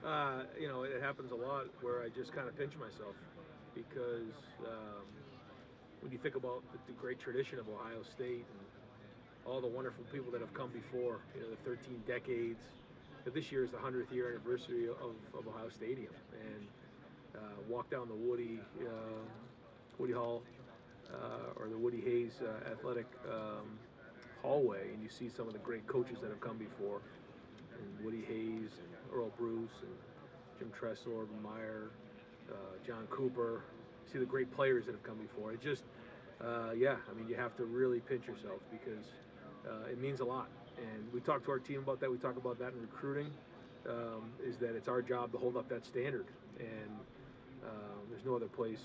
It happens a lot where I just kind of pinch myself because when you think about the great tradition of Ohio State and all the wonderful people that have come before, the 13 decades. This year is the 100th year anniversary of Ohio Stadium, and walk down the Woody Hall or the Woody Hayes athletic hallway, and you see some of the great coaches that have come before, and Woody Hayes, and Earl Bruce, and Jim Tressel, Urban Meyer, John Cooper. You see the great players that have come before. It just, you have to really pinch yourself because it means a lot. And we talk to our team about that. We talk about that in recruiting, is that it's our job to hold up that standard. And there's no other place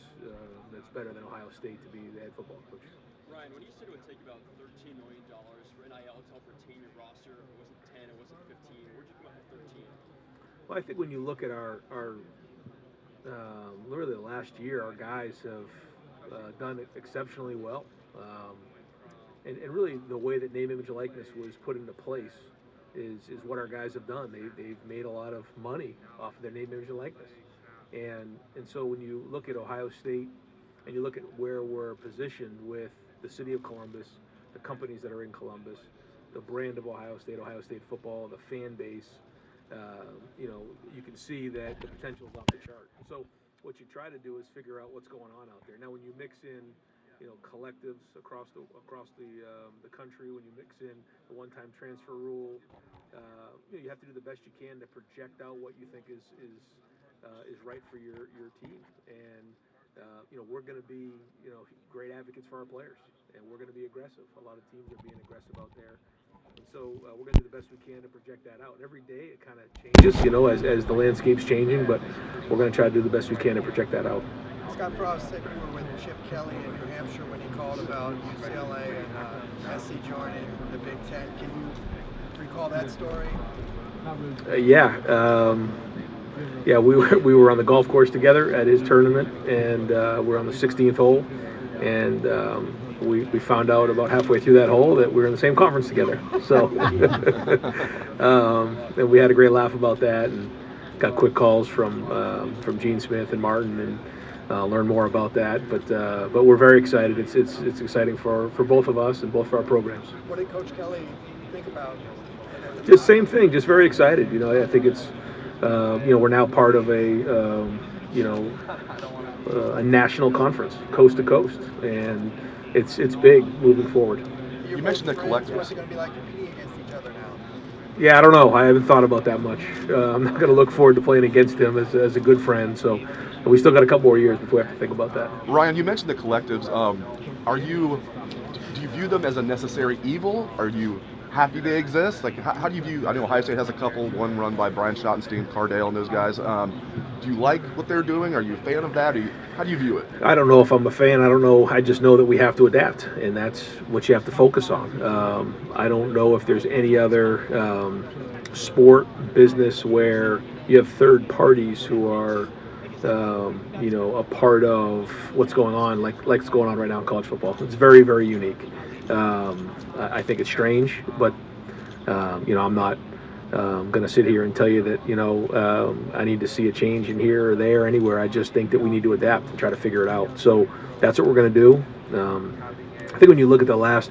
that's better than Ohio State to be the head football coach. Ryan, when you said it would take about $13 million for NIL to help retain your roster, it wasn't 10, it wasn't 15. Where'd you come up with 13? Well, I think when you look at our literally the last year, our guys have done exceptionally well. And really the way that name, image, and likeness was put into place is what our guys have done. They've made a lot of money off of their name, image, and likeness. And so when you look at Ohio State and you look at where we're positioned with the city of Columbus, the companies that are in Columbus, the brand of Ohio State football, the fan base, you can see that the potential is off the chart. So what you try to do is figure out what's going on out there. Now when you mix in collectives across the country, when you mix in the one-time transfer rule, you have to do the best you can to project out what you think is right for your team. And we're going to be great advocates for our players, and we're going to be aggressive. A lot of teams are being aggressive out there, and so we're going to do the best we can to project that out. And every day it kind of changes, as the landscape's changing, but we're going to try to do the best we can to project that out. Scott Frost said you were with Chip Kelly in New Hampshire when he called about UCLA and SC joining the Big Ten. Can you recall that story? We were on the golf course together at his tournament, and we're on the 16th hole, and we found out about halfway through that hole that we were in the same conference together. So, and we had a great laugh about that, and got quick calls from Gene Smith and Martin, and learn more about that. But we're very excited. It's exciting for both of us and both for our programs. What did Coach Kelly think about? Just same thing. Just very excited. I think it's we're now part of a national conference, coast to coast, and it's big moving forward. You mentioned the collectives. What's it going to be like competing against each other now? Yeah, I don't know. I haven't thought about that much. I'm not going to look forward to playing against him as a good friend. So we still got a couple more years before we have to think about that. Ryan, you mentioned the collectives. Do you view them as a necessary evil? Are you happy they exist? Like, how do you view? I know Ohio State has a couple. One run by Brian Schottenstein, Cardale, and those guys. Do you like what they're doing? Are you a fan of that? How do you view it? I don't know if I'm a fan. I don't know. I just know that we have to adapt, and that's what you have to focus on. I don't know if there's any other sport, business where you have third parties who are, a part of what's going on, like what's going on right now in college football. It's very, very unique. I think it's strange, but I'm not going to sit here and tell you that I need to see a change in here or there or anywhere. I just think that we need to adapt and try to figure it out. So that's what we're going to do. I think when you look at the last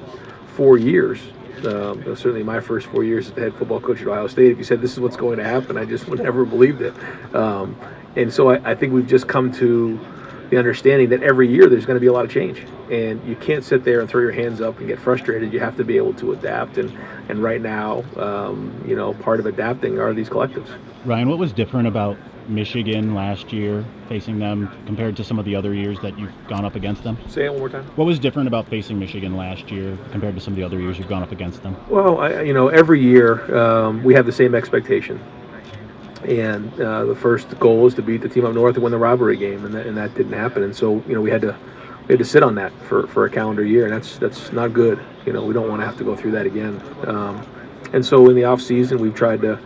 4 years, certainly my first 4 years as the head football coach at Ohio State, if you said this is what's going to happen, I just would never believed it. And so I think we've just come to the understanding that every year there's going to be a lot of change, and you can't sit there and throw your hands up and get frustrated. You have to be able to adapt, and right now, part of adapting are these collectives. Ryan, what was different about Michigan last year, facing them, compared to some of the other years that you've gone up against them? Say it one more time. What was different about facing Michigan last year compared to some of the other years you've gone up against them? Well, every year we have the same expectation. And the first goal is to beat the team up north and win the rivalry game, and that didn't happen. And so we had to sit on that for a calendar year, and that's not good. We don't want to have to go through that again. And so in the off season, we've tried to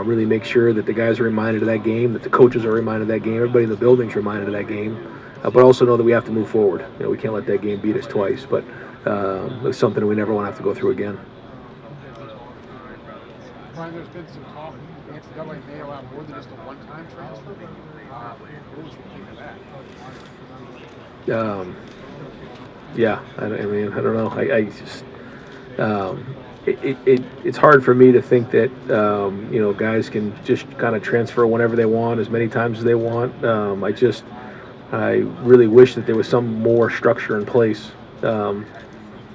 really make sure that the guys are reminded of that game, that the coaches are reminded of that game, everybody in the building's reminded of that game, but also know that we have to move forward. We can't let that game beat us twice, but it's something that we never want to have to go through again. Brian, there's been some talk NCAA may allow more than just a one-time transfer. What would you think of that? Yeah, I mean, I don't know. I just it's hard for me to think that guys can just kind of transfer whenever they want, as many times as they want. I really wish that there was some more structure in place.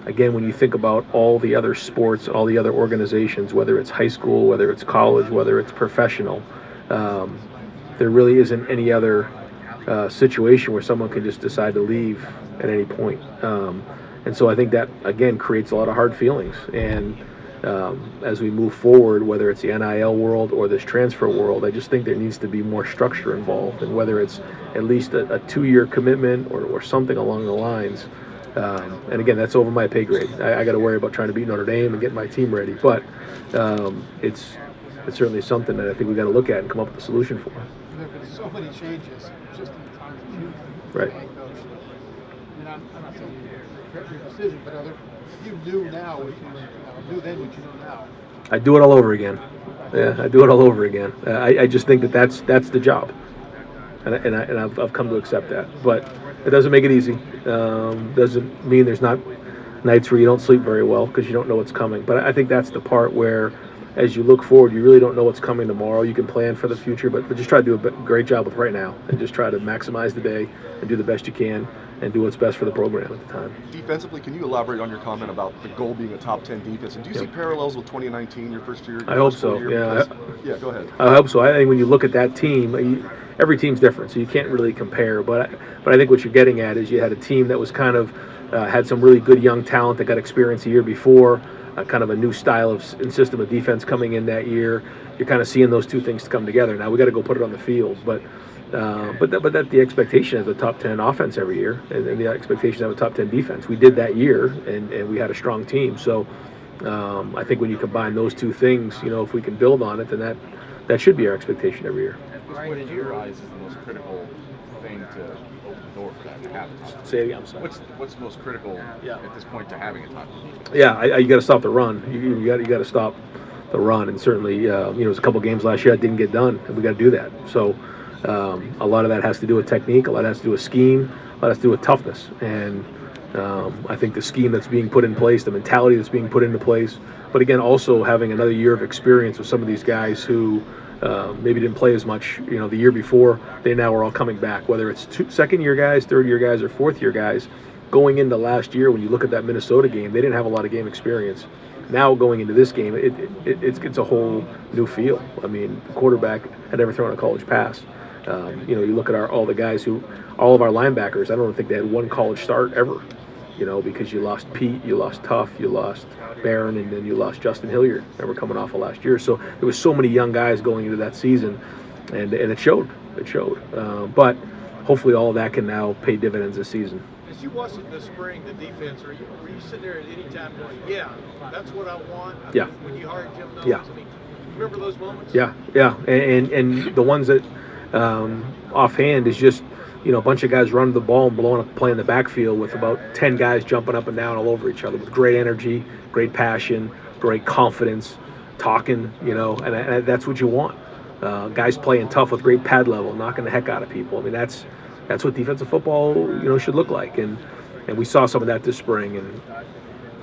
Again, when you think about all the other sports, all the other organizations, whether it's high school, whether it's college, whether it's professional, there really isn't any other situation where someone can just decide to leave at any point. And so I think that, again, creates a lot of hard feelings. And as we move forward, whether it's the NIL world or this transfer world, I just think there needs to be more structure involved. And whether it's at least a 2-year commitment or something along the lines. And again, that's over my pay grade. I got to worry about trying to beat Notre Dame and get my team ready. But it's certainly something that I think we got to look at and come up with a solution for. There have been so many changes just in the time that you've Right. been head coach. And I'm not saying you regret your decision, but if you knew now what you knew then what you know now. I do it all over again. Yeah, I do it all over again. I just think that's the job, and I've come to accept that. But it doesn't make it easy. Doesn't mean there's not nights where you don't sleep very well because you don't know what's coming. But I think that's the part where, as you look forward, you really don't know what's coming tomorrow. You can plan for the future, but just try to do a great job with right now, and just try to maximize the day and do the best you can and do what's best for the program at the time. Defensively, can you elaborate on your comment about the goal being a top 10 defense? And do you see parallels with 2019, your first year? I hope so. Yeah. Yeah, go ahead. I hope so. I think when you look at that team, every team's different, so you can't really compare. But I think what you're getting at is you had a team that was kind of had some really good young talent that got experience the year before, kind of a new style and system of defense coming in that year. You're kind of seeing those two things come together. Now we got to go put it on the field, but that the expectation is a top 10 offense every year, and the expectation of a top 10 defense. We did that year, and we had a strong team. So I think when you combine those two things, if we can build on it, then that should be our expectation every year. What in your eyes is the most critical thing to open the door for that to happen? Say it again. I'm sorry. What's most critical at this point to having a top 10? Yeah, you got to stop the run. You got to stop the run, and certainly there's a couple games last year that didn't get done, and we got to do that. So a lot of that has to do with technique, a lot has to do with scheme, a lot has to do with toughness, and I think the scheme that's being put in place, the mentality that's being put into place, but again, also having another year of experience with some of these guys who maybe didn't play as much, the year before. They now are all coming back, whether it's second-year guys, third-year guys, or fourth-year guys. Going into last year, when you look at that Minnesota game, they didn't have a lot of game experience. Now going into this game, it's a whole new feel. I mean, the quarterback had never thrown a college pass. You look at all the guys all of our linebackers, I don't think they had one college start ever. Because you lost Pete, you lost Tuff, you lost Barron, and then you lost Justin Hilliard that were coming off of last year. So there was so many young guys going into that season, and it showed. It showed. But hopefully all of that can now pay dividends this season. As you watched it this spring, the defense, were you sitting there at any time going, yeah, that's what I want? Yeah. When you hired Jim Knowles, Yeah. Remember those moments? Yeah. And the ones that offhand is just, a bunch of guys running the ball and blowing up play in the backfield with about 10 guys jumping up and down all over each other with great energy, great passion, great confidence, talking, and that's what you want. Guys playing tough with great pad level, knocking the heck out of people. I mean, that's what defensive football, should look like. And we saw some of that this spring, and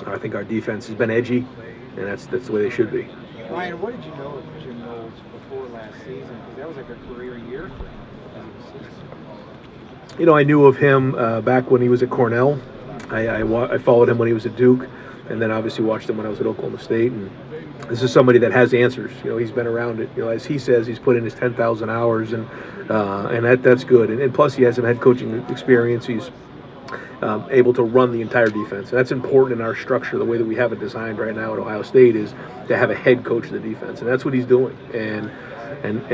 I think our defense has been edgy, and that's the way they should be. Ryan, what did you know of Jim Knowles before last season? Because that was like a career year for him. I knew of him back when he was at Cornell. I followed him when he was at Duke, and then obviously watched him when I was at Oklahoma State. And this is somebody that has answers. He's been around it. As he says, he's put in his 10,000 hours, and that's good. And plus, he has some head coaching experience. He's able to run the entire defense. And that's important in our structure. The way that we have it designed right now at Ohio State is to have a head coach of the defense, and that's what he's doing. And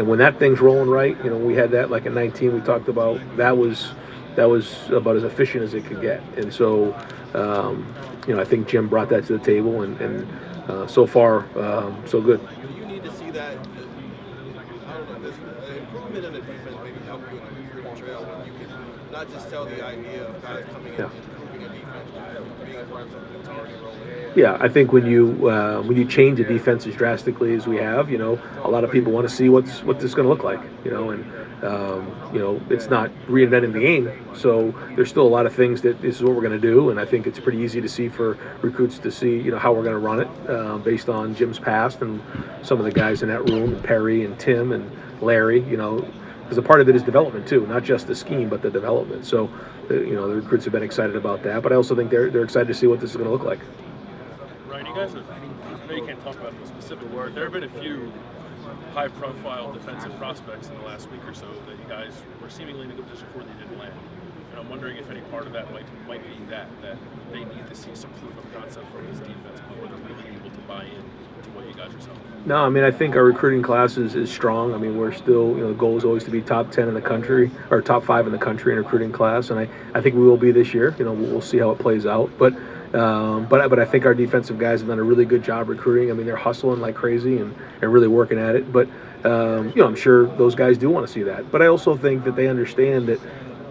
when that thing's rolling right, we had that like in 19 we talked about, that was about as efficient as it could get. And so, I think Jim brought that to the table, and so far, so good. Do you need to see that, I don't know, this improvement in the defense maybe help you on a recruiting trail when you can not does it sell the idea of guys coming in and improving a defense, being a part of something that's already rolling? Yeah, I think when you change the defense as drastically as we have, a lot of people want to see what this is going to look like, and it's not reinventing the game. So there's still a lot of things that this is what we're going to do, and I think it's pretty easy to see for recruits to see, how we're going to run it based on Jim's past and some of the guys in that room, and Perry and Tim and Larry, because a part of it is development too, not just the scheme, but the development. So, the recruits have been excited about that, but I also think they're excited to see what this is going to look like. Ryan, you guys I know you can't talk about the specific word. There have been a few high-profile defensive prospects in the last week or so that you guys were seemingly in a good position for that didn't land. And I'm wondering if any part of that might be that they need to see some proof of concept from this defense before they're really able to buy in to what you guys are selling. No, I think our recruiting class is strong. We're still, the goal is always to be top 10 in the country, or top 5 in the country in recruiting class, and I think we will be this year. We'll see how it plays out, but I think our defensive guys have done a really good job recruiting. They're hustling like crazy and really working at it. But I'm sure those guys do want to see that. But I also think that they understand that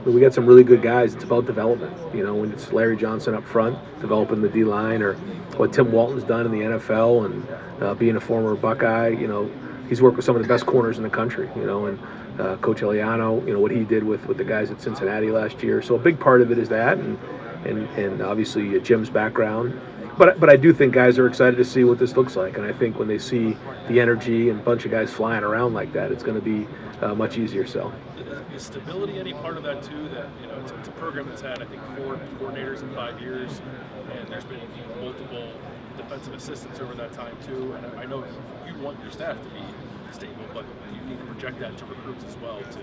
we got some really good guys. It's about development. When it's Larry Johnson up front developing the D line, or what Tim Walton's done in the NFL and being a former Buckeye. He's worked with some of the best corners in the country. And Coach Eliano, what he did with the guys at Cincinnati last year. So a big part of it is that, and obviously Jim's background. But I do think guys are excited to see what this looks like, and I think when they see the energy and a bunch of guys flying around like that, it's going to be a much easier sell. Is stability any part of that too? That it's a program that's had, I think, 4 coordinators in 5 years, and there's been multiple defensive assistants over that time too. And I know you want your staff to be stable, but you need to project that to recruits as well to,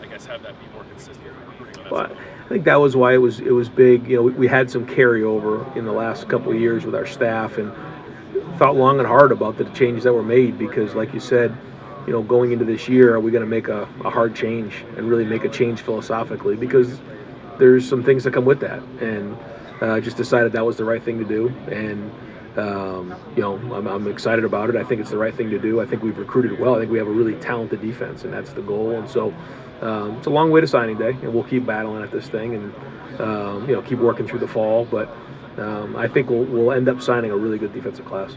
I guess, have that be more consistent recruiting on that side. I think that was why it was big. We had some carryover in the last couple of years with our staff, and thought long and hard about the changes that were made, because, like you said, going into this year, are we going to make a hard change and really make a change philosophically? Because there's some things that come with that, and just decided that was the right thing to do. And I'm excited about it. I think it's the right thing to do. I think we've recruited well. I think we have a really talented defense, and that's the goal. And so it's a long way to signing day, and we'll keep battling at this thing, and keep working through the fall. But I think we'll end up signing a really good defensive class.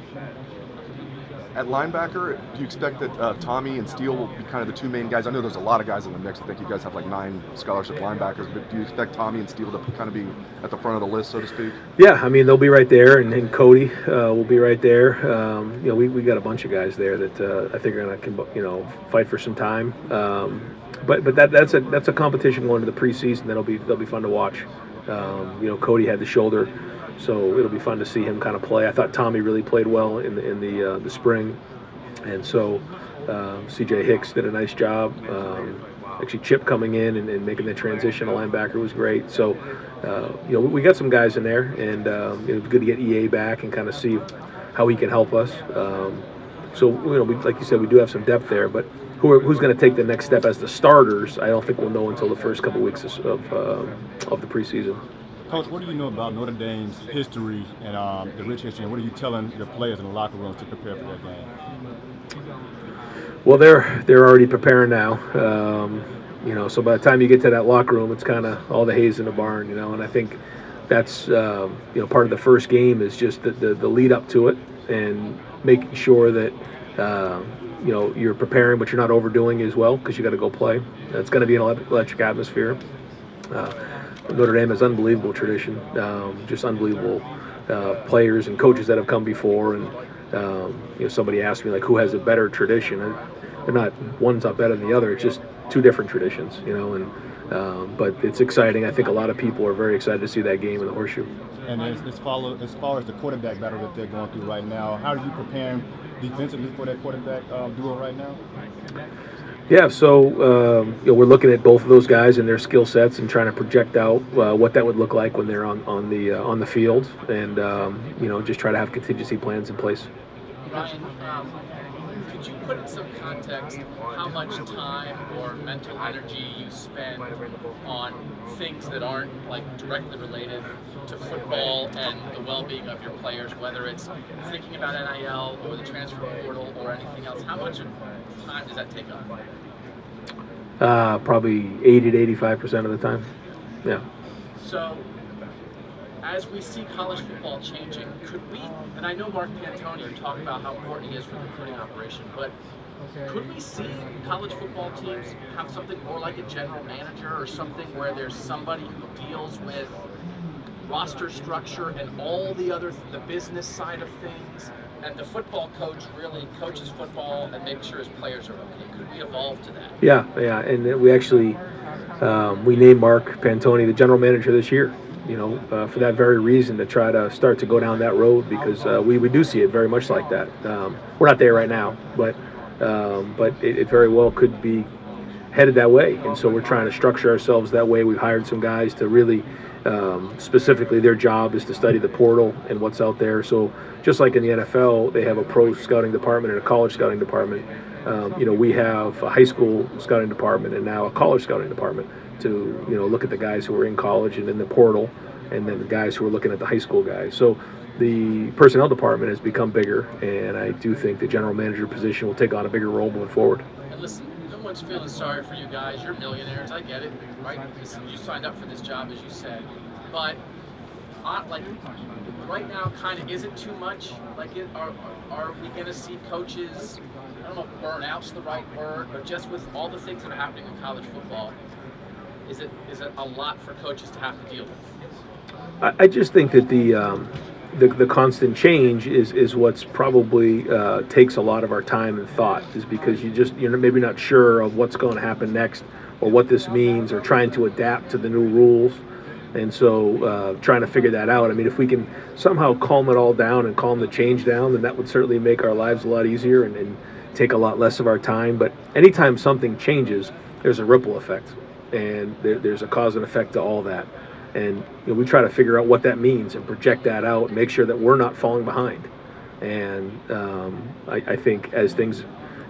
At linebacker, do you expect that Tommy and Steele will be kind of the two main guys? I know there's a lot of guys in the mix. I think you guys have like 9 scholarship linebackers, but do you expect Tommy and Steele to kind of be at the front of the list, so to speak? Yeah, they'll be right there, and Cody will be right there. We got a bunch of guys there that I think are going to fight for some time. But that's a competition going to the preseason that'll be fun to watch. Cody had the shoulder, so it'll be fun to see him kind of play. I thought Tommy really played well in the spring, and so C.J. Hicks did a nice job. Actually, Chip coming in and making the transition to linebacker was great. So we got some guys in there, and it was good to get EA back and kind of see how he can help us. So like you said, we do have some depth there, but who's going to take the next step as the starters, I don't think we'll know until the first couple weeks of the preseason. Coach, what do you know about Notre Dame's history and the rich history, and what are you telling your players in the locker rooms to prepare for that game? Well, they're already preparing now. So by the time you get to that locker room, it's kind of all the hay's in the barn, and I think that's part of the first game is just the lead up to it, and making sure that you're preparing, but you're not overdoing it as well, because you got to go play. It's going to be an electric atmosphere. Notre Dame has unbelievable tradition, just unbelievable players and coaches that have come before. And somebody asked me, like, who has a better tradition? And they're not, one's not better than the other. It's just two different traditions, but it's exciting. I think a lot of people are very excited to see that game in the Horseshoe. And as far as the quarterback battle that they're going through right now, how are you preparing defensively for that quarterback duo right now? Yeah, so we're looking at both of those guys and their skill sets and trying to project out what that would look like when they're on the field, and just try to have contingency plans in place. Ryan, could you put in some context how much time or mental energy you spend on things that aren't directly related to football and the well-being of your players, whether it's thinking about NIL or the transfer portal or anything else? How much time does that take up? Probably 80 to 85% of the time. Yeah. So, as we see college football changing, could we, and I know Mark Pantoni, you talk about how important he is for the recruiting operation, but could we see college football teams have something more like a general manager or something where there's somebody who deals with roster structure and all the business side of things, and the football coach really coaches football and makes sure his players are okay? Could we evolve to that? Yeah, and we actually we named Mark Pantoni the general manager this year. For that very reason, to try to start to go down that road, because we do see it very much like that. We're not there right now, but it very well could be headed that way, and so we're trying to structure ourselves that way. We've hired some guys to really, specifically, their job is to study the portal and what's out there. So just like in the NFL, they have a pro scouting department and a college scouting department. We have a high school scouting department and now a college scouting department to look at the guys who are in college and in the portal, and then the guys who are looking at the high school guys. So the personnel department has become bigger, and I do think the general manager position will take on a bigger role moving forward. And listen, no one's feeling sorry for you guys. You're millionaires. I get it, right? You signed up for this job, as you said. But right now, kind of, is it too much? Are we going to see coaches? I don't know if burnout's the right word, but just with all the things that are happening in college football, is it a lot for coaches to have to deal with? I just think that the constant change is what's probably takes a lot of our time and thought, is because you're maybe not sure of what's going to happen next or what this means, or trying to adapt to the new rules. And so trying to figure that out. I mean, if we can somehow calm it all down and calm the change down, then that would certainly make our lives a lot easier and take a lot less of our time. But anytime something changes, there's a ripple effect, and there's a cause and effect to all that. And we try to figure out what that means and project that out and make sure that we're not falling behind. And I think as things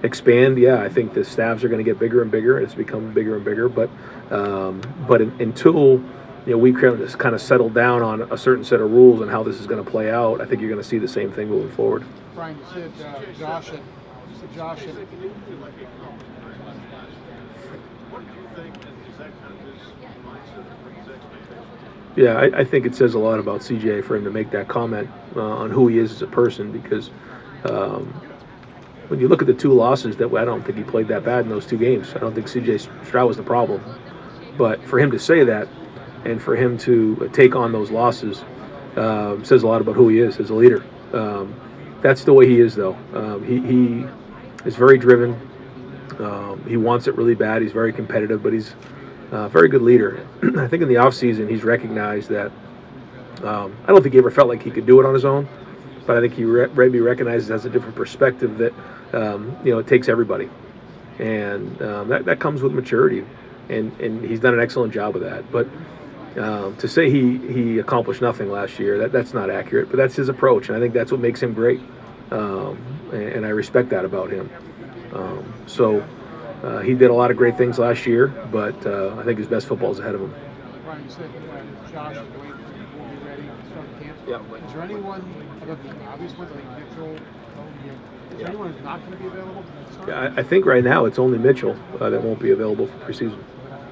expand, I think the staffs are going to get bigger and bigger. It's become bigger and bigger. But until we kind of settle down on a certain set of rules and how this is going to play out, I think you're going to see the same thing moving forward. Brian, you said Josh and What do you think? Is that kind of his mindset or his expectations? Yeah, I think it says a lot about CJ for him to make that comment on who he is as a person, because when you look at the two losses, I don't think he played that bad in those two games. I don't think CJ Stroud was the problem. But for him to say that, and for him to take on those losses, says a lot about who he is as a leader. That's the way he is, though. He is very driven. He wants it really bad. He's very competitive, but he's a very good leader. I think in the offseason he's recognized that I don't think he ever felt like he could do it on his own, but I think he maybe recognizes as a different perspective that it takes everybody, and that comes with maturity, and he's done an excellent job of that. But to say he accomplished nothing last year, that's not accurate, but that's his approach, and I think that's what makes him great, and I respect that about him. He did a lot of great things last year, but I think his best football is ahead of him. Brian, you said Josh and Wade will be ready to start camp. Yeah. Is there anyone, other than the obvious ones, like Mitchell, is there anyone who's not going to be available to start? Yeah, I think right now it's only Mitchell that won't be available for preseason.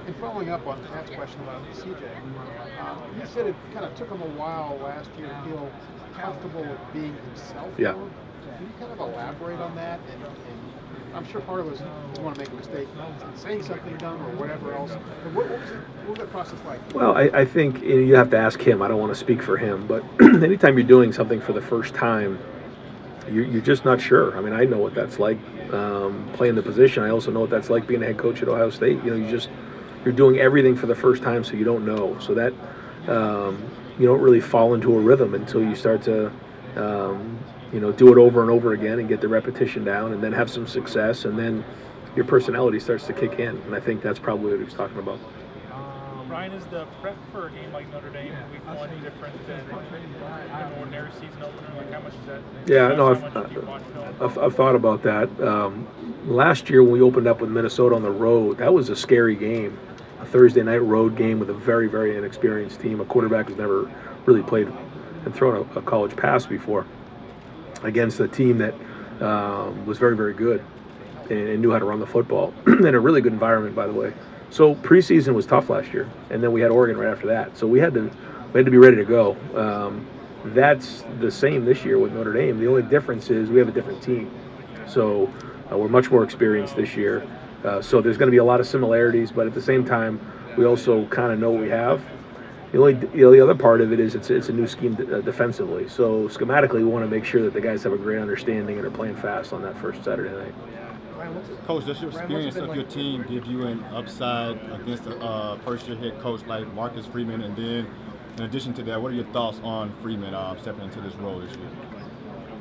And following up on Pat's question about CJ, he said it kind of took him a while last year to feel comfortable with being himself. Yeah. Can you kind of elaborate on that? And I'm sure part of it was you want to make a mistake saying something dumb or whatever else. But what was that process like? Well, I think you have to ask him. I don't want to speak for him, but anytime you're doing something for the first time, you're just not sure. I mean, I know what that's like playing the position. I also know what that's like being a head coach at Ohio State. You're doing everything for the first time, so you don't know. So that you don't really fall into a rhythm until you start to do it over and over again and get the repetition down, and then have some success, and then your personality starts to kick in. And I think that's probably what he was talking about. Ryan, is the prep for a game like Notre Dame week 1 different than an ordinary season opener? Like, how much is that? Yeah, no, I've thought about that. Last year when we opened up with Minnesota on the road, that was a scary game. A Thursday night road game with a very, very inexperienced team, a quarterback who's never really played and thrown a college pass before, against a team that was very, very good and knew how to run the football. In a really good environment, by the way. So preseason was tough last year, and then we had Oregon right after that. So we had to be ready to go. That's the same this year with Notre Dame. The only difference is we have a different team. So we're much more experienced this year. So there's going to be a lot of similarities, but at the same time, we also kind of know what we have. The other part of it is it's a new scheme defensively. So schematically, we want to make sure that the guys have a great understanding and are playing fast on that first Saturday night. Coach, does your experience of your team give you an upside against a first-year head coach like Marcus Freeman? And then, in addition to that, what are your thoughts on Freeman stepping into this role this year?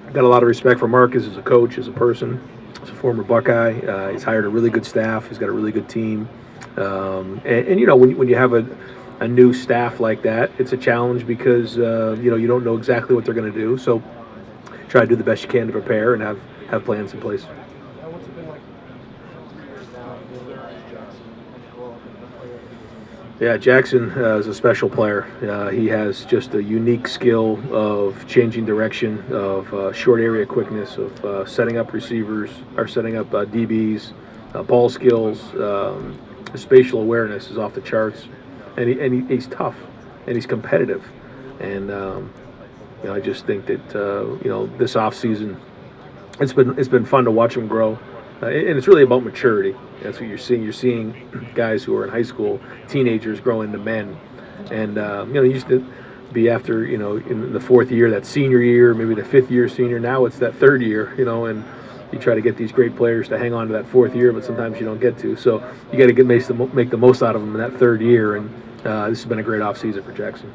I've got a lot of respect for Marcus as a coach, as a person, as a former Buckeye. He's hired a really good staff. He's got a really good team. And you know, when you have a new staff like that, it's a challenge because you don't know exactly what they're going to do. So try to do the best you can to prepare and have plans in place. Yeah, Jackson is a special player. He has just a unique skill of changing direction, of short area quickness, of setting up receivers, or setting up DBs, ball skills. His spatial awareness is off the charts, and he's tough, and he's competitive. And I just think that this offseason, it's been fun to watch him grow, and it's really about maturity. That's what you're seeing. You're seeing guys who are in high school, teenagers grow into men, and you used to be after in the fourth year, that senior year, maybe the fifth year senior. Now it's that third year, and you try to get these great players to hang on to that fourth year, but sometimes you don't get to. So you got to make the most out of them in that third year, and this has been a great offseason for Jackson.